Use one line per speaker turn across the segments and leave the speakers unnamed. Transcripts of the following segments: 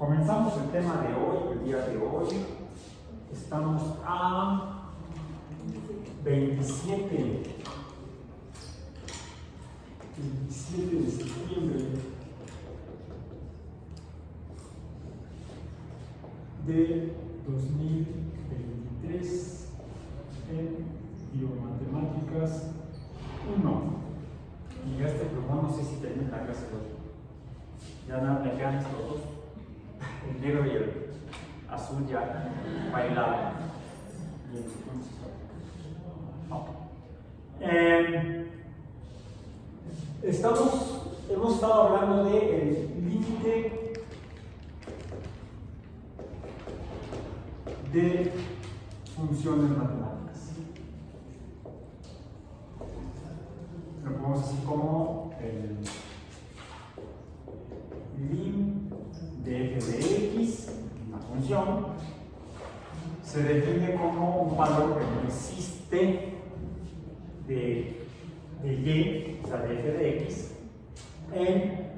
Comenzamos el tema de hoy, el día de hoy. Estamos a 27 de septiembre de 2023 en Biomatemáticas 1. Y no sé si termina la clase de hoy. Ya nada, me quedan estos dos. El negro y el azul ya bailaban. Bien, hemos estado hablando del límite de funciones matemáticas. Lo ponemos así como el lim de f de x, una función, se define como un valor que no existe de y, o sea, de f de x, en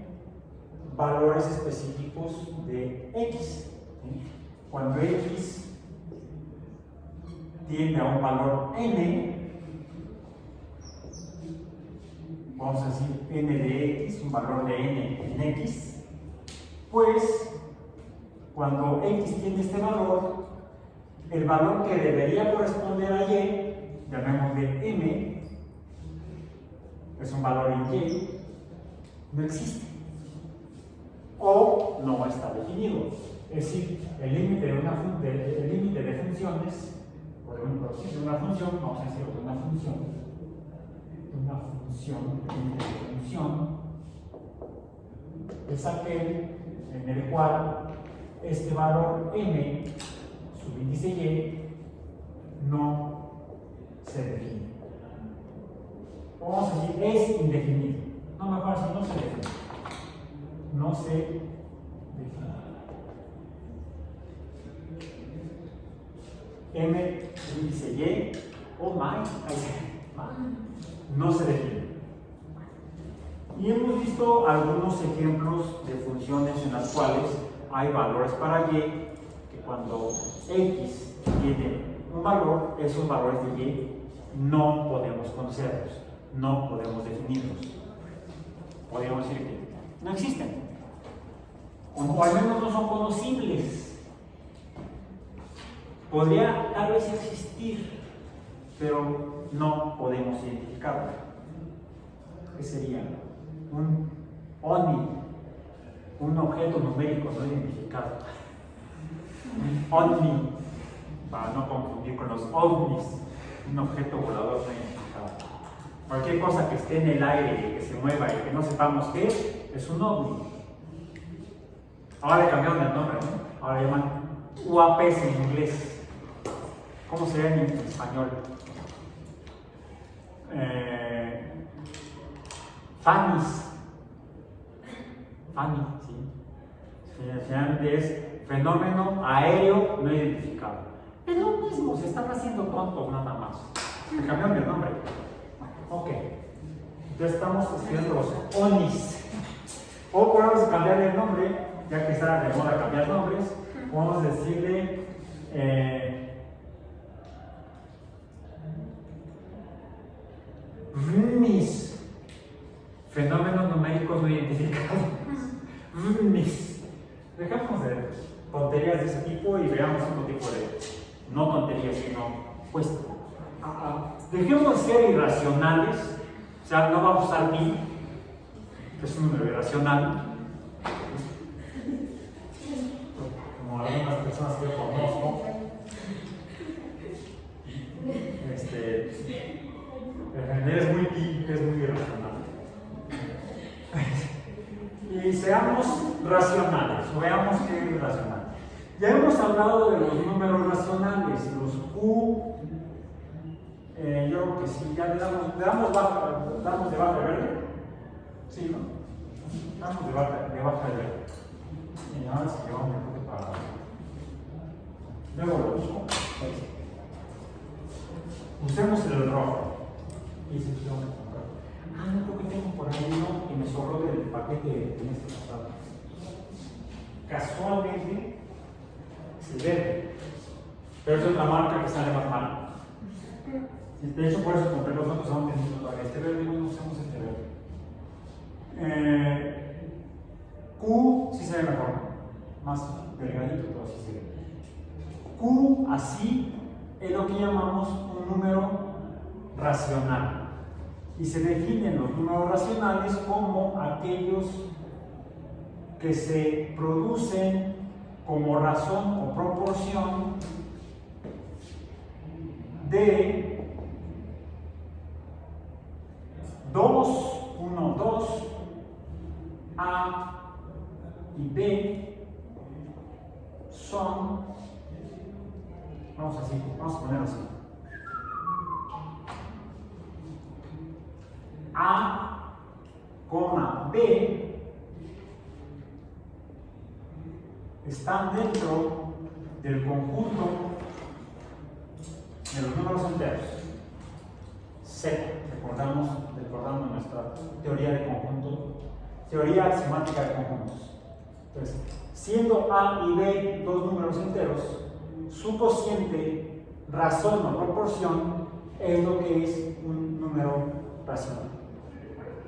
valores específicos de x. ¿Sí? Cuando x tiende a un valor n, vamos a decir n de x, un valor de n en x, pues cuando x tiene este valor, el valor que debería corresponder a y, llamémosle m, es un valor en y, no existe o no está definido. Es decir, el límite de funciones, o de una función, vamos a decir de una función, el límite de función es aquel en el cual este valor n, su índice y, no se define. Vamos a decir, es indefinido. No, mejor así, no se define. No se define. M, índice y, no se define. Y hemos visto algunos ejemplos de funciones en las cuales hay valores para y, que cuando x tiene un valor, esos valores de y no podemos conocerlos, no podemos definirlos. Podríamos decir que no existen, o al menos no son conocibles. Podría tal vez existir, pero no podemos identificarlo. ¿Qué sería? Un ONI, un objeto numérico no identificado. Un OVNI, para no confundir con los ovnis, un objeto volador no identificado. Cualquier cosa que esté en el aire, que se mueva y que no sepamos qué es un OVNI. Ahora le cambiaron el nombre, ¿no? Ahora llaman UAPs en inglés. ¿Cómo sería en español? FANIs. FANI, sí. Finalmente es fenómeno aéreo no identificado. Es lo mismo, se están haciendo tontos nada más. Se cambiaron el nombre. Ok. Entonces estamos escribiendo los ONIs. O podemos cambiar el nombre, ya que está de moda cambiar nombres. Podemos decirle VNIs. Fenómenos numéricos no identificados. VNIs. Dejamos de tonterías de ese tipo y veamos otro tipo de, no tonterías, sino pues dejemos de ser irracionales. O sea, no vamos a usar pi, que es un número irracional, como algunas personas que yo conozco. Es muy pi, es muy irracional. Y seamos racionales, o veamos qué es racional. Ya hemos hablado de los números racionales, los Q. Yo creo que sí, ya le damos de baja de verde. Sí, ¿no? Damos de baja de verde. Y ahora sí llevamos el punto para. Luego lo busco. Usemos el rojo. Y se quiero comprar. No creo que tengo por ahí uno que me sobró del paquete de este pasado. Ok. casualmente es el verde. Pero es otra marca que sale más mal. De hecho, por eso compré los otros, son este verde, no usamos este verde. Q sí se ve mejor, más delgadito, pero sí se ve. Q así es lo que llamamos un número racional. Y se definen los números racionales como aquellos que se producen como razón o proporción de 2, 1, 2, A y B son, vamos a poner así. A, B están dentro del conjunto de los números enteros. C, recordando nuestra teoría de conjunto, teoría axiomática de conjuntos. Entonces, siendo A y B dos números enteros, su cociente, razón o proporción es lo que es un número racional.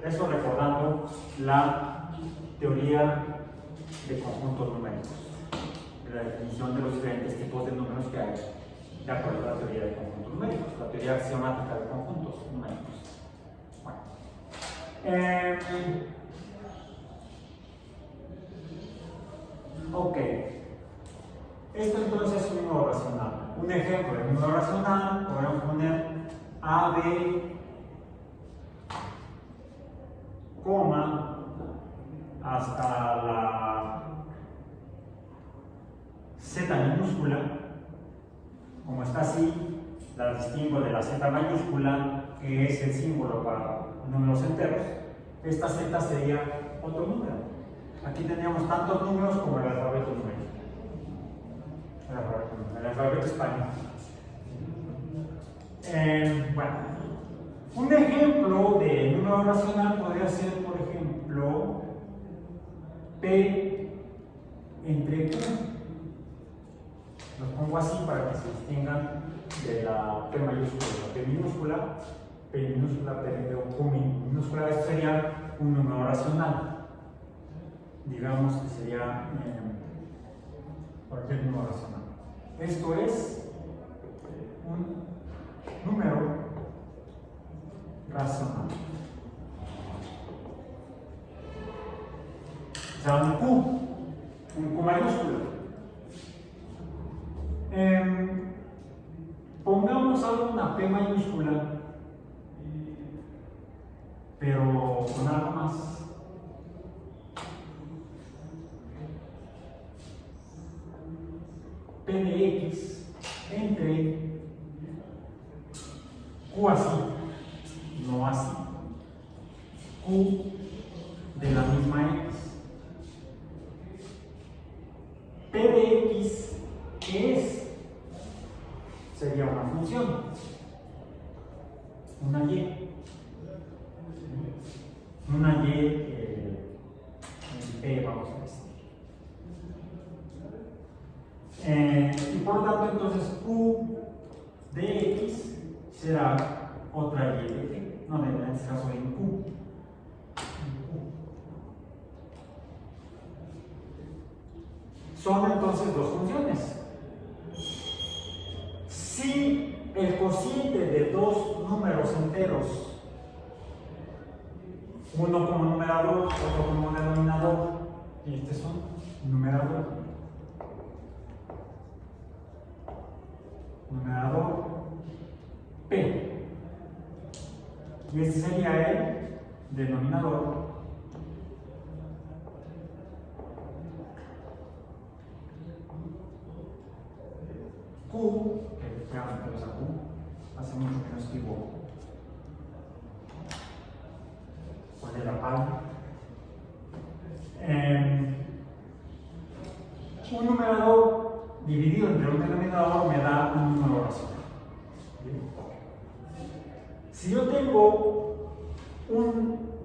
Eso recordando la teoría de conjuntos numéricos, la definición de los diferentes tipos de números que hay de acuerdo a la teoría de conjuntos numéricos, la teoría axiomática de conjuntos numéricos. Ok, esto entonces es un número racional. Un ejemplo de número racional, podemos poner AB, coma, hasta la Z minúscula. Como está así, la distingo de la Z mayúscula, que es el símbolo para números enteros. Esta Z sería otro número. Aquí teníamos tantos números como el alfabeto numérico. El alfabeto español. Bueno, un ejemplo de número racional podría ser, por ejemplo, P entre Q. Los pongo así para que se distingan de la P mayúscula y la P minúscula. P minúscula, P de Q minúscula. Esto sería un número racional. Digamos que sería cualquier número racional. Esto es un número racional. O sea, un Q mayúscula. Pongamos algo una P mayúscula, pero con algo más. P de X entre Q así, no así. Q de la misma X. P de X, ¿qué es? Sería una función, una Y. Una Y en P, vamos a decir. Y por lo tanto, entonces Q de X será otra Y de T. No, en este caso en Q. Son entonces dos funciones. Si el cociente de dos números enteros, uno como numerador, otro como denominador, y este es un numerador, P, y este sería el denominador, Q, que ya me interesa Q, hace mucho que no escribo cuál es la palma. Un numerador dividido entre un denominador me da un número racional. Si yo tengo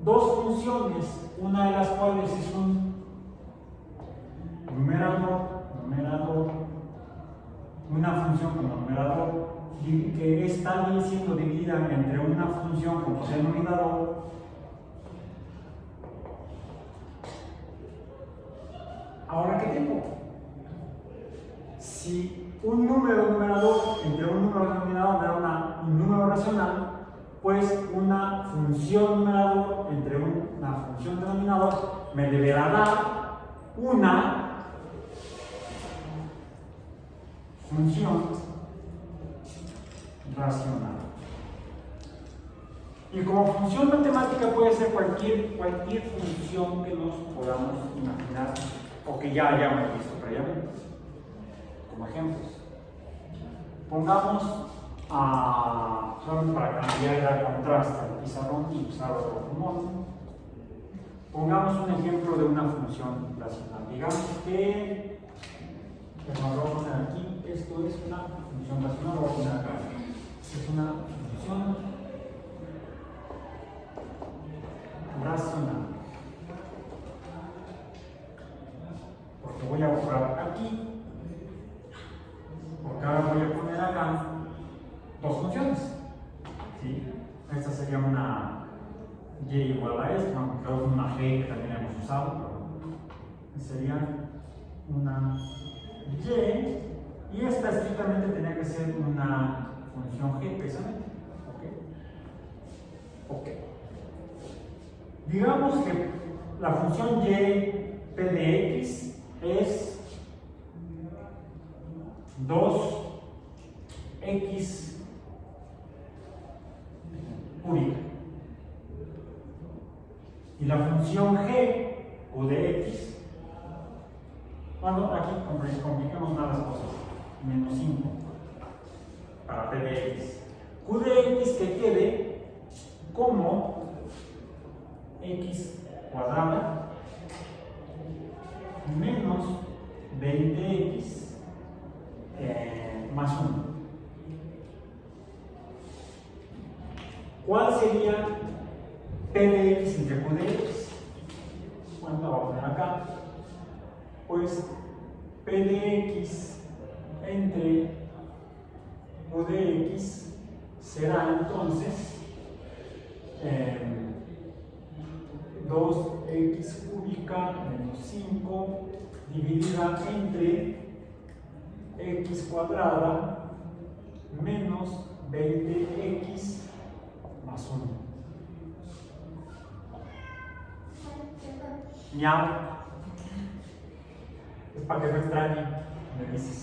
dos funciones, una de las cuales es un numerador que está siendo dividida entre una función con denominador ahora ¿qué tengo? Si un número numerador entre un número denominador me da un número racional, pues una función numerador entre una función denominador me deberá dar una función racional. Y como función matemática puede ser cualquier función que nos podamos imaginar o que ya hayamos visto previamente. Como ejemplos, pongamos solo para cambiar el contraste al pizarrón y usar otro modo, pongamos un ejemplo de una función racional. Digamos que nos vamos a poner aquí, esto es una función racional, lo voy a poner acá. Es una función racional. Porque voy a borrar aquí. Porque ahora voy a poner acá dos funciones. ¿Sí? Esta sería una y igual a esto, creo que una g que también hemos usado, pero sería una y esta estrictamente tenía que ser una función g precisamente. ¿Ok? Digamos que la función y p de x es 2x cúbica y la función g u de x, bueno, aquí complicamos más las cosas, menos 5 para p de x, q de x que quede como x cuadrada menos 20x más 1. ¿Cuál sería p de x entre q de x? Bueno, la voy a poner acá. Pues p de x entre q de x será entonces 2x cúbica menos 5 dividida entre x cuadrada menos 20x más 1. Ya. Es para que no extrañe, me dices.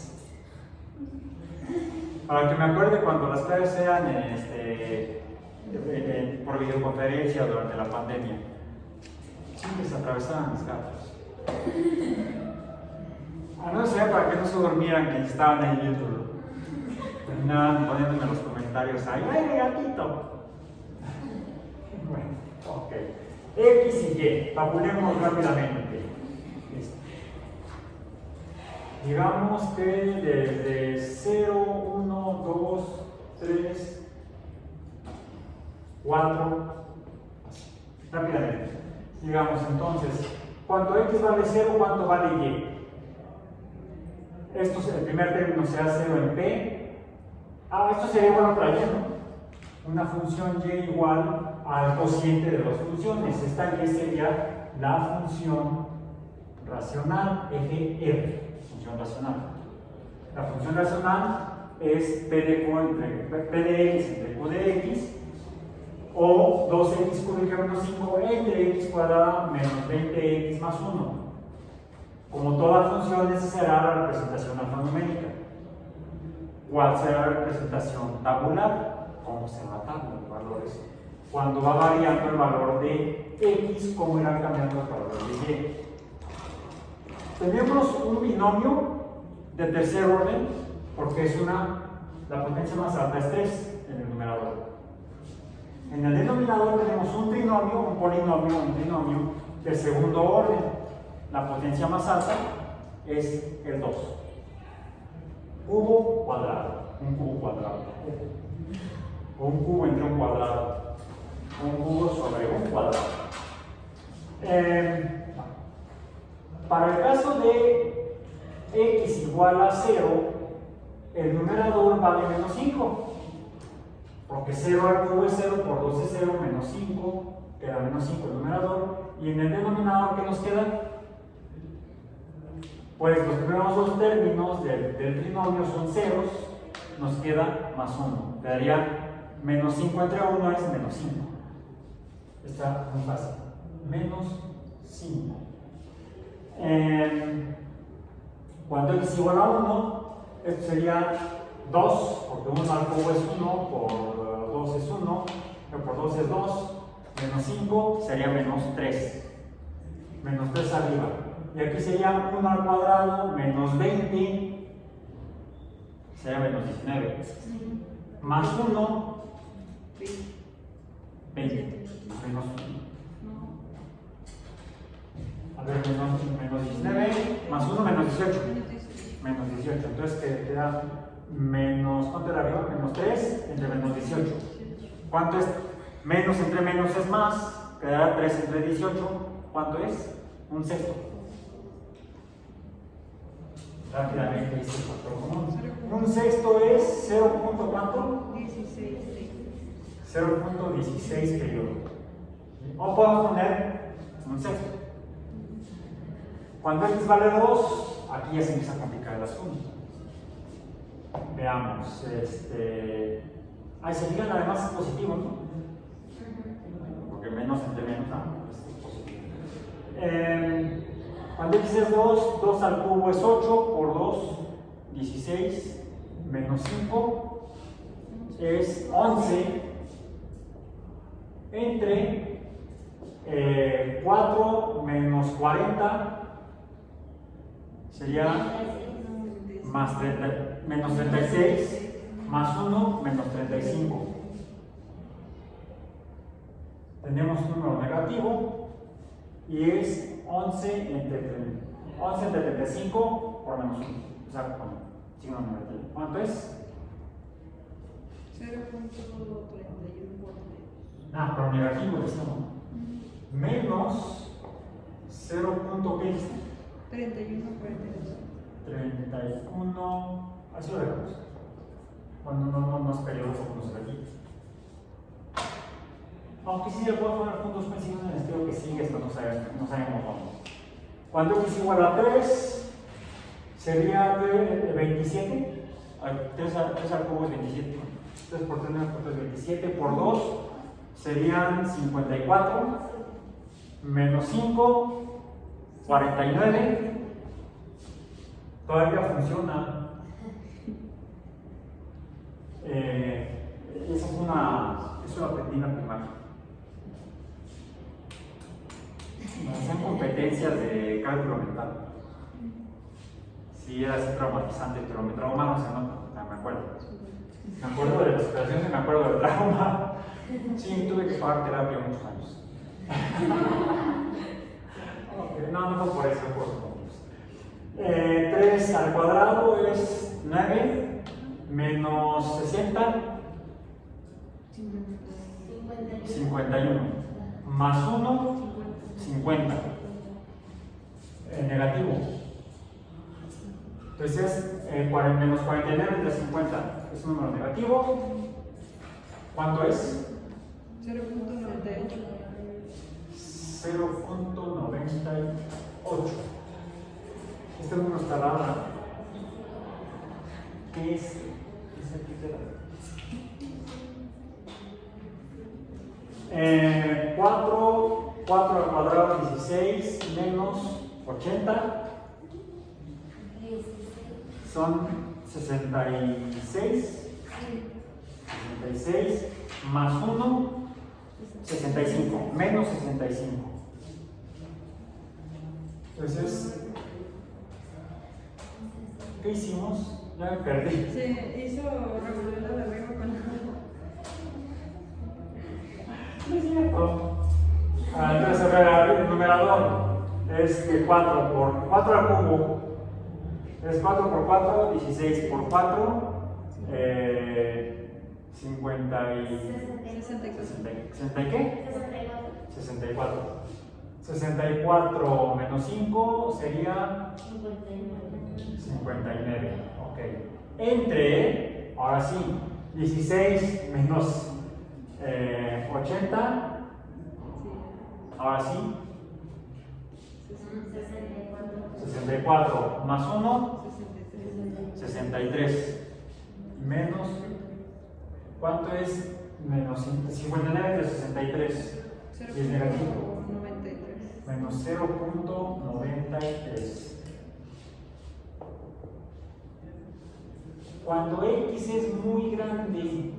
Para que me acuerde cuando las clases sean por videoconferencia durante la pandemia. Siempre se atravesaban mis gatos. No sé, para que no se durmieran que estaban ahí viendo. Terminaban poniéndome los comentarios ahí. ¡Ay, gatito! Bueno, ok. X y Y, calculemos rápidamente. Digamos que desde 0, 1, 2, 3, 4, rápidamente. Digamos entonces, cuando X vale 0, ¿cuánto vale Y? Esto, el primer término será 0 en P. Esto sería igual a otra Y, ¿no? Una función Y igual al cociente de dos funciones. Esta Y sería la función racional, FR, función racional. La función racional es P de X entre Q de X, o 2x cúbica menos 5 entre x cuadrada menos 20x más 1. Como toda función, esa será la representación alfanumérica. ¿Cuál será la representación tabular? ¿Cómo se va a tabla los valores? Cuando va variando el valor de x, ¿cómo irán cambiando los valores de y? Tenemos un binomio de tercer orden, porque es la potencia más alta es 3 en el numerador. En el denominador tenemos un trinomio, un polinomio, un trinomio de segundo orden. La potencia más alta es el 2. Cubo cuadrado, un cubo cuadrado. O un cubo entre un cuadrado. Un cubo sobre un cuadrado. Para el caso de x igual a 0, el numerador vale menos 5. Porque 0 al cubo es 0, por 2 es 0, menos 5, queda menos 5 el numerador. Y en el denominador, ¿qué nos queda? Pues los primeros dos términos del trinomio son ceros, nos queda más 1. Quedaría menos 5 entre 1 es menos 5. Está muy fácil. Menos 5. Cuando x es igual a 1, esto sería 2, porque 1 al cubo es 1, por 2 es 1, por 2 es 2, menos 5 sería menos 3. Menos 3 arriba. Y aquí sería 1 al cuadrado menos 20, sería menos 19. Más 1, 20. Menos 1. A ver, menos 19, más 1, menos 18. Menos 18. Entonces queda menos, ¿cuánto era arriba? Menos 3 entre menos 18. ¿Cuánto es? Menos entre menos es más. Quedará 3 entre 18. ¿Cuánto es? Un sexto. Rápidamente dice el factor común. Un sexto es 0. ¿Cuánto? 0.16 periodo. O podemos poner un sexto. Cuando x vale 2, aquí ya se empieza a complicar el asunto. Veamos. Ahí se fijan, además es positivo, ¿no? Porque menos entre menos, es positivo. Cuando x es 2, 2 al cubo es 8, por 2, 16, menos 5, es 11, entre 4 menos 40, sería más 30, menos 36, más 1, menos 35. Tenemos un número negativo y es 11 entre 35 por menos 1. O sea, con signo negativo. ¿Cuánto es?
0.31 por 3.
Pero negativo es no. Menos 0.15.
31 por 32.
31. Así lo dejamos. Cuando no es periodo, no se repite. Aunque sí se puede poner puntos suspensivos en el estilo que sigue, esto no sabemos dónde. Cuando x es igual a 3, sería de 27. 3 al cubo es 27. 3 por 3 es 27. Por 2 serían 54. Menos 5, 49. Todavía funciona. Eso lo aprendí en la primaria. Hacían competencias de cálculo mental. Sí, era así traumatizante, pero mi trauma no se nota, me acuerdo. Me acuerdo de las operaciones y me acuerdo del trauma. Sí, tuve que pagar terapia muchos años. Okay, no fue por eso, fue por eso. 3 al cuadrado es 9, menos 60, 51, más 1, 50. Negativo. Entonces, menos 49 entre 50 es un número negativo. ¿Cuánto es?
0.98.
0.98. Este número está raro. ¿Qué es? ¿Qué es aquí? 4 al cuadrado 16 menos 80 son 66. 66 más 1, 65, menos 65. Entonces, ¿qué hicimos? Ya me perdí.
Se hizo revolver de arriba con
No es cierto. Entonces, a ver, el numerador es de 4 al cubo. Es 4 por 4, 16 por 4, 50 y... 60 y qué? 64. 64 menos 5 sería 59. Ok. Ok. Entre, ahora sí, 16 menos 80. Ahora sí. 64 más 1. 63. Menos. ¿Cuánto es? Menos 59 de 63. Y es negativo.
93.
Menos 0.93. Cuando X es muy grande,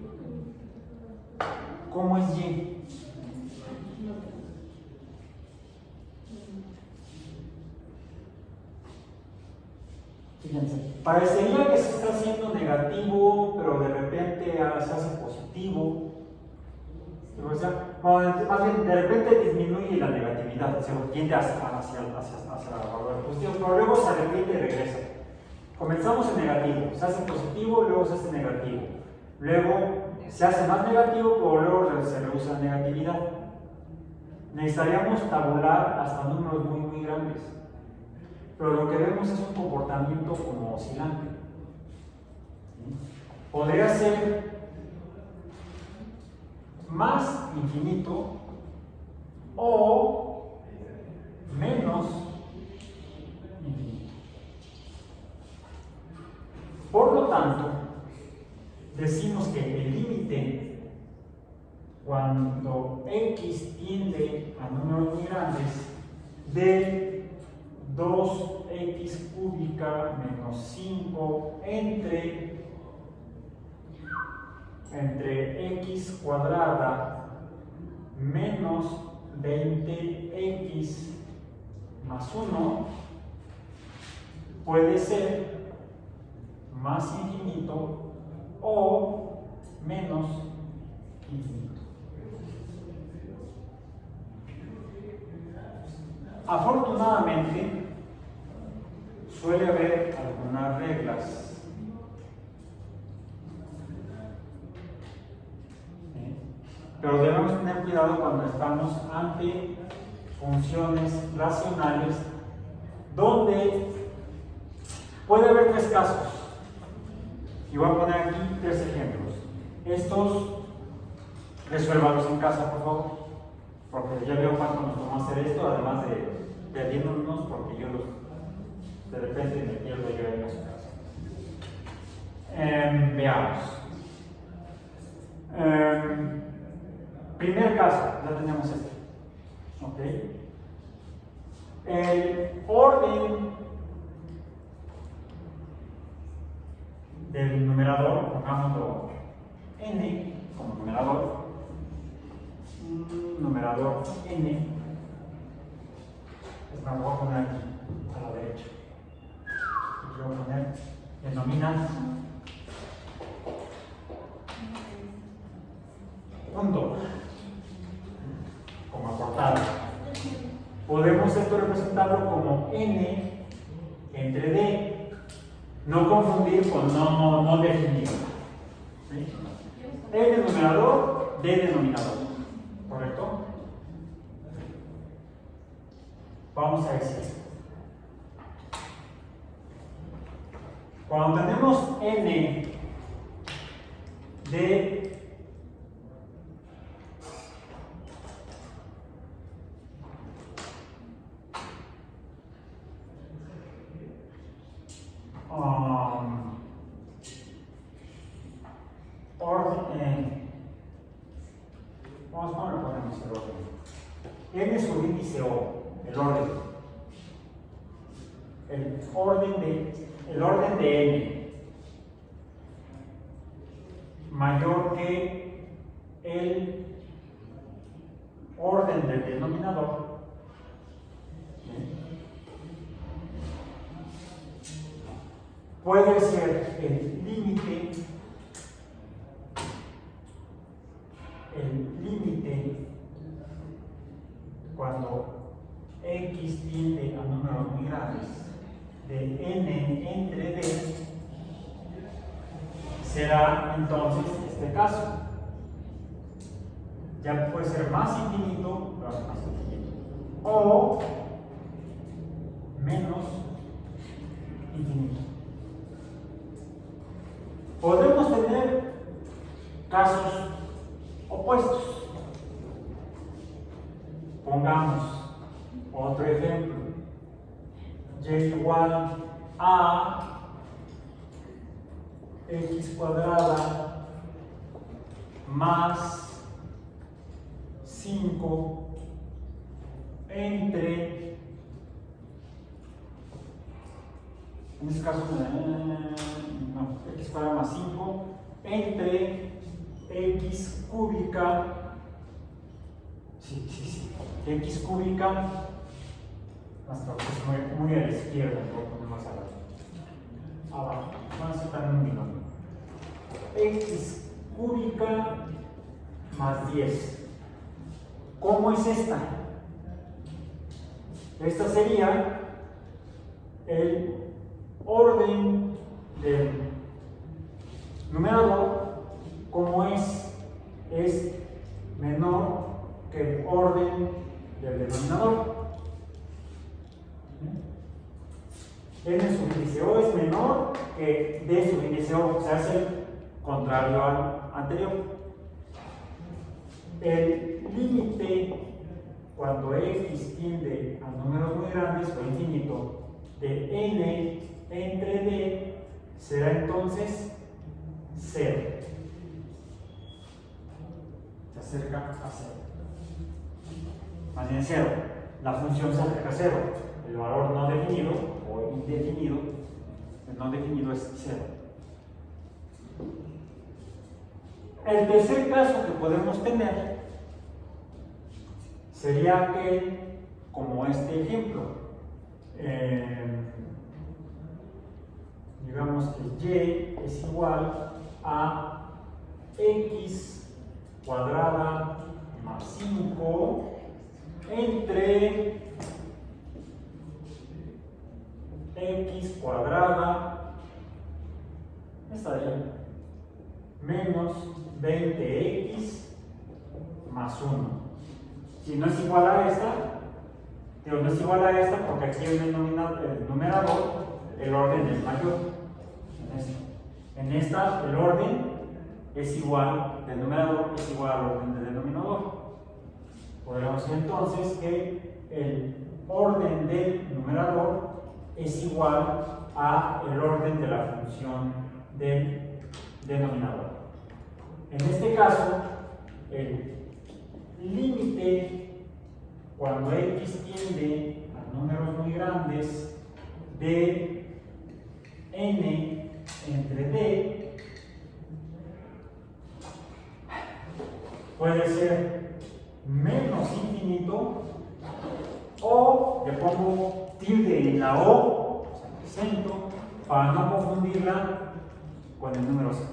¿cómo es Y? Fíjense, parecería que se está haciendo negativo, pero de repente se hace positivo. O sea, más bien, de repente disminuye la negatividad, se tiende hacia la valor positivo, pero luego se repite y regresa. Comenzamos en negativo, se hace positivo, luego se hace negativo. Luego se hace más negativo, pero luego se reduce la negatividad. Necesitaríamos tabular hasta números muy, muy grandes. Pero lo que vemos es un comportamiento como oscilante. Podría ser más infinito o menos infinito. Por lo tanto, decimos que el límite, cuando X tiende a números muy grandes, de 2x cúbica menos 5 entre x cuadrada menos 20x más 1 puede ser más infinito o menos infinito. Afortunadamente, suele haber algunas reglas. Pero debemos tener cuidado cuando estamos ante funciones racionales donde puede haber tres casos. Y voy a poner aquí tres ejemplos. Estos, resuélvalos en casa, por favor, porque ya veo cuánto nos tomó hacer esto, además de perdiéndonos, porque yo de repente me pierdo yo en su casa. Veamos. Primer caso, ya tenemos este. ¿Ok? El orden del numerador, pongámoslo n como numerador, numerador n, lo voy a poner aquí a la derecha. Aquí voy a poner denominan punto como acortado. Podemos esto representarlo como n entre d. No confundir con no definido. ¿Sí? N numerador, D denominador. ¿Correcto? Vamos a decir. Cuando tenemos N de orden, vamos a poner el orden. N es su índice O, el orden. El orden de N mayor que el orden del denominador. Puede ser el límite cuando X tiende a números muy grandes de N entre D, será entonces este caso. Ya puede ser más infinito, pero más infinito, o menos infinito. casos opuestos. Pongamos otro ejemplo. Y igual a x cuadrada más 5 entre, en este caso, no, x cuadrada más 5 entre x cúbica, x cúbica, hasta que es muy a la izquierda, lo voy a poner más abajo, vamos a estar en un binomio, x cúbica más 10. ¿Cómo es esta? Esta sería el orden del numerador, como es menor que el orden del denominador. N subíndice O es menor que D subíndice O, o sea, es el contrario al anterior. El límite cuando x tiende a números muy grandes o infinito de n entre d será entonces 0. Se acerca a 0. Más bien 0. La función se acerca a 0. El valor no definido o indefinido, el no definido es 0. El tercer caso que podemos tener sería que, como este ejemplo, digamos que y es igual a x cuadrada más 5 entre x cuadrada, esta de ahí, menos 20x más 1. Si no es igual a esta, no es igual a esta porque aquí en el numerador el orden es mayor. En esta el orden es igual, del numerador es igual al orden del denominador. Podríamos decir entonces que el orden del numerador es igual a el orden de la función del denominador. En este caso, el límite cuando x tiende a números muy grandes de n entre d puede ser menos infinito, o le pongo tilde en la o, acento, para no confundirla con el número 0.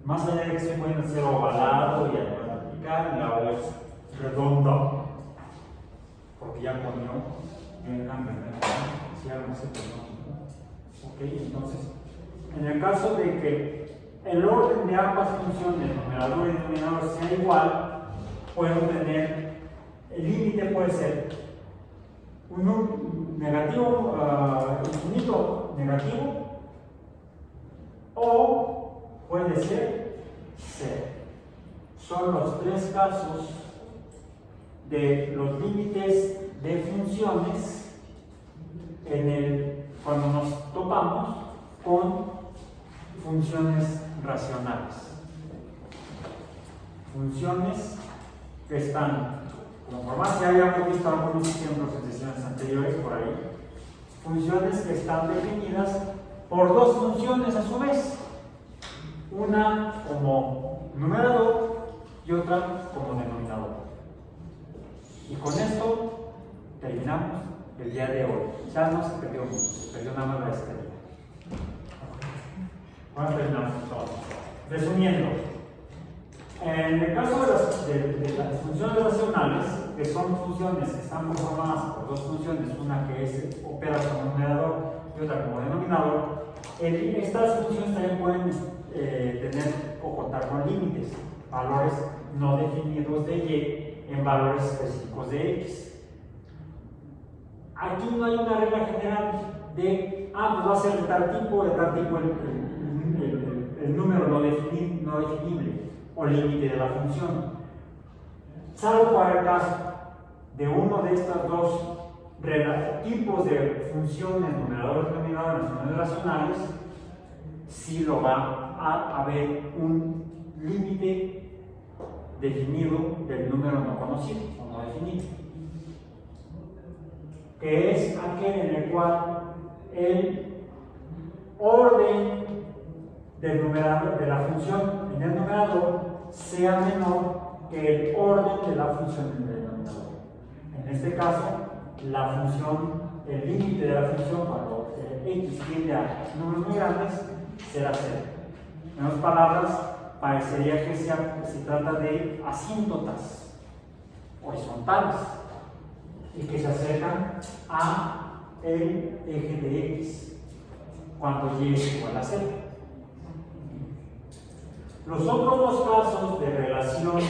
Más allá de que se pueden hacer ovalado y aplicar, la O es redonda, porque ya ponió en cambio, si algo se pone. Ok, entonces, en el caso de que el orden de ambas funciones, numerador y denominador, sea igual, puedo tener, el límite puede ser un negativo, infinito negativo, o puede ser 0. Son los tres casos de los límites de funciones cuando nos topamos con funciones racionales. Funciones que están, como más ya habíamos visto algunos ejemplos en sesiones anteriores por ahí, funciones que están definidas por dos funciones a su vez. Una como numerador y otra como denominador. Y con esto terminamos el día de hoy. Ya no se perdió mucho, se perdió nada más la estadía. Ahora terminamos todo. Resumiendo, en el caso de las funciones racionales, que son funciones que están conformadas por dos funciones, una que opera como numerador y otra como denominador, estas funciones también pueden tener o contar con límites, valores no definidos de y en valores específicos de x. Aquí no hay una regla general de, pues va a ser de tal tipo el número no definible o límite de la función. Salvo para el caso de uno de estos dos tipos de funciones, numeradores y denominadores, funciones racionales, sí lo va a haber un límite definido del número no conocido o no definido, que es aquel en el cual el orden del numerador, de la función en el numerador sea menor que el orden de la función en el denominador. En este caso, la función, el límite de la función cuando x tiende a números muy grandes será 0. En otras palabras, parecería que se trata de asíntotas horizontales y que se acercan a el eje de x cuando y es igual a 0. Los otros dos casos de relación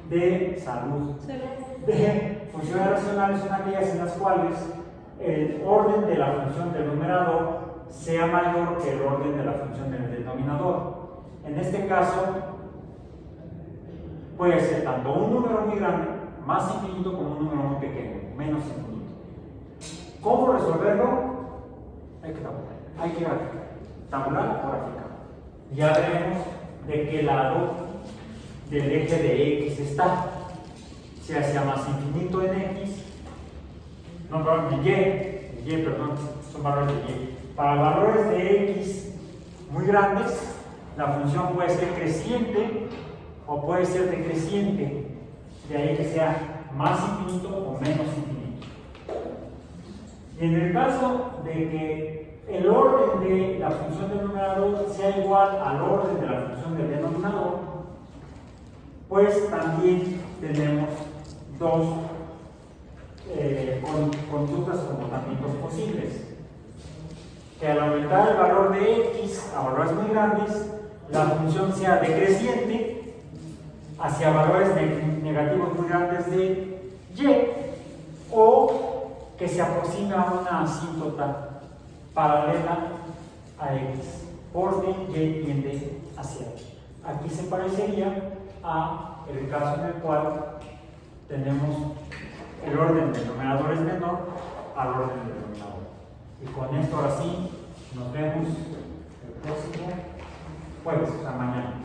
de salud de funciones racionales son aquellas en las cuales el orden de la función del numerador sea mayor que el orden de la función del denominador. En este caso, puede ser tanto un número muy grande, más infinito, como un número muy pequeño, menos infinito. ¿Cómo resolverlo? Hay que graficar. Tabular o graficar. Ya veremos de qué lado del eje de x está. Si hacia más infinito en x, no, perdón, de y, perdón, son valores de y. Para valores de x muy grandes, la función puede ser creciente o puede ser decreciente, de ahí que sea más infinito o menos infinito. Y en el caso de que el orden de la función del numerador sea igual al orden de la función del denominador, pues también tenemos dos conductas o comportamientos posibles. Que al aumentar el valor de x a valores muy grandes, la función sea decreciente hacia valores negativos muy grandes de y, o que se aproxime a una asíntota paralela a x, porque y tiende hacia y. Aquí se parecería a el caso en el cual tenemos el orden del numerador es menor al orden del denominador. Y con esto ahora sí, nos vemos el próximo jueves, o sea, mañana.